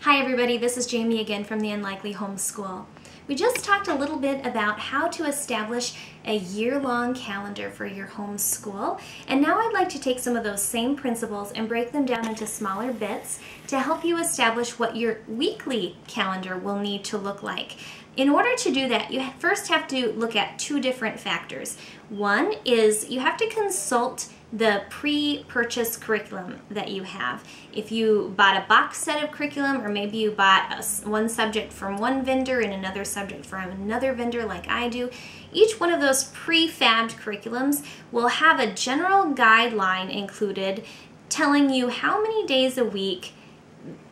Hi everybody, this is Jamie again from The Unlikely Homeschool. We just talked a little bit about how to establish a year-long calendar for your homeschool, and now I'd like to take some of those same principles and break them down into smaller bits to help you establish what your weekly calendar will need to look like. In order to do that, you first have to look at two different factors. One is you have to consult the pre-purchase curriculum that you have. If you bought a box set of curriculum, or maybe you bought one subject from one vendor and another subject from another vendor like I do, each one of those prefabbed curriculums will have a general guideline included telling you how many days a week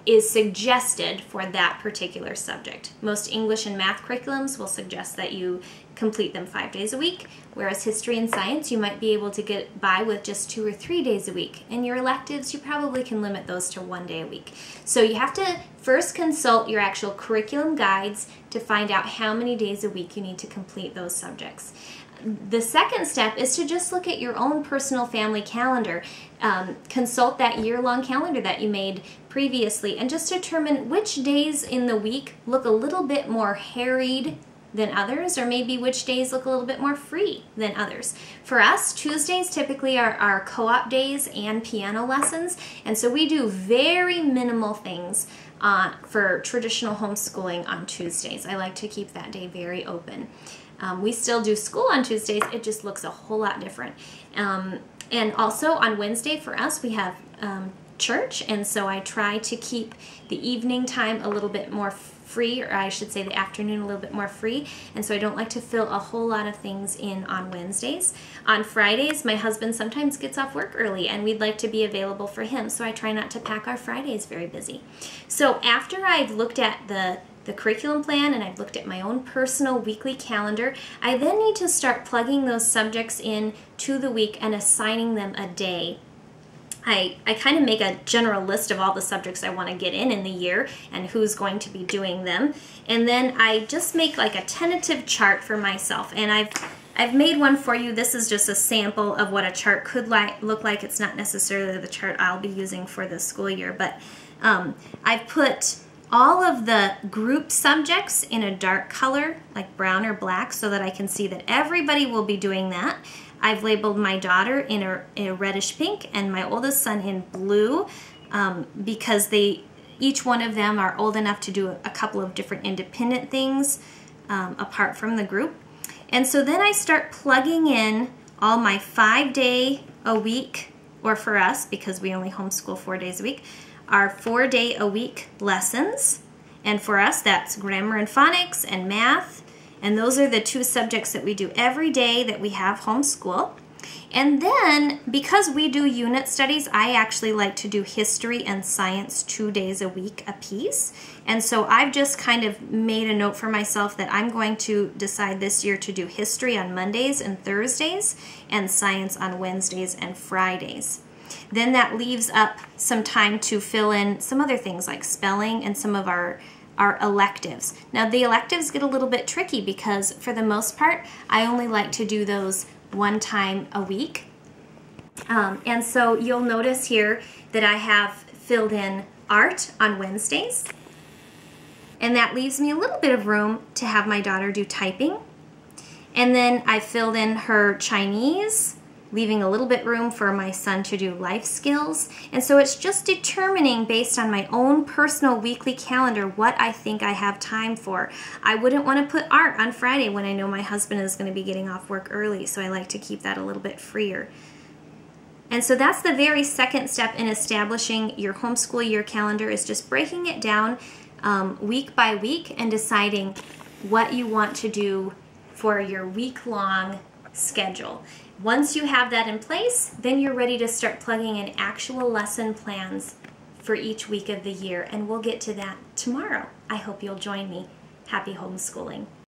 is suggested for that particular subject. Most English and math curriculums will suggest that you complete them 5 days a week, whereas history and science you might be able to get by with just 2 or 3 days a week. And your electives, you probably can limit those to 1 day a week. So you have to first consult your actual curriculum guides to find out how many days a week you need to complete those subjects. The second step is to just look at your own personal family calendar. Consult that year-long calendar that you made previously and just determine which days in the week look a little bit more harried than others, or maybe which days look a little bit more free than others. For us, Tuesdays typically are our co-op days and piano lessons, and so we do very minimal things for traditional homeschooling on Tuesdays. I like to keep that day very open. We still do school on Tuesdays, it just looks a whole lot different. And also on Wednesday for us we have church, and so I try to keep the evening time a little bit more free, or I should say the afternoon a little bit more free, and so I don't like to fill a whole lot of things in on Wednesdays. On Fridays, my husband sometimes gets off work early and we'd like to be available for him, so I try not to pack our Fridays very busy. So after I've looked at the curriculum plan and I've looked at my own personal weekly calendar, I then need to start plugging those subjects in to the week and assigning them a day. I kind of make a general list of all the subjects I want to get in the year and who's going to be doing them, and then I just make like a tentative chart for myself, and I've made one for you. This is just a sample of what a chart could look like. It's not necessarily the chart I'll be using for this school year, but I've put all of the group subjects in a dark color, like brown or black, so that I can see that everybody will be doing that. I've labeled my daughter in a reddish pink and my oldest son in blue because each one of them are old enough to do a couple of different independent things apart from the group. And so then I start plugging in all my 5 day a week, or for us, because we only homeschool 4 days a week, our 4 day a week lessons. And for us, that's grammar and phonics and math. And those are the two subjects that we do every day that we have homeschool. And then, because we do unit studies, I actually like to do history and science 2 days a week apiece. And so I've just kind of made a note for myself that I'm going to decide this year to do history on Mondays and Thursdays and science on Wednesdays and Fridays. Then that leaves up some time to fill in some other things like spelling and some of our electives. Now the electives get a little bit tricky because for the most part I only like to do those 1 time a week. And so you'll notice here that I have filled in art on Wednesdays, and that leaves me a little bit of room to have my daughter do typing. And then I filled in her Chinese, leaving a little bit room for my son to do life skills. And so it's just determining based on my own personal weekly calendar what I think I have time for. I wouldn't want to put art on Friday when I know my husband is going to be getting off work early, so I like to keep that a little bit freer. And so that's the very second step in establishing your homeschool year calendar, is just breaking it down week by week and deciding what you want to do for your week-long schedule. Once you have that in place, then you're ready to start plugging in actual lesson plans for each week of the year, and we'll get to that tomorrow. I hope you'll join me. Happy homeschooling.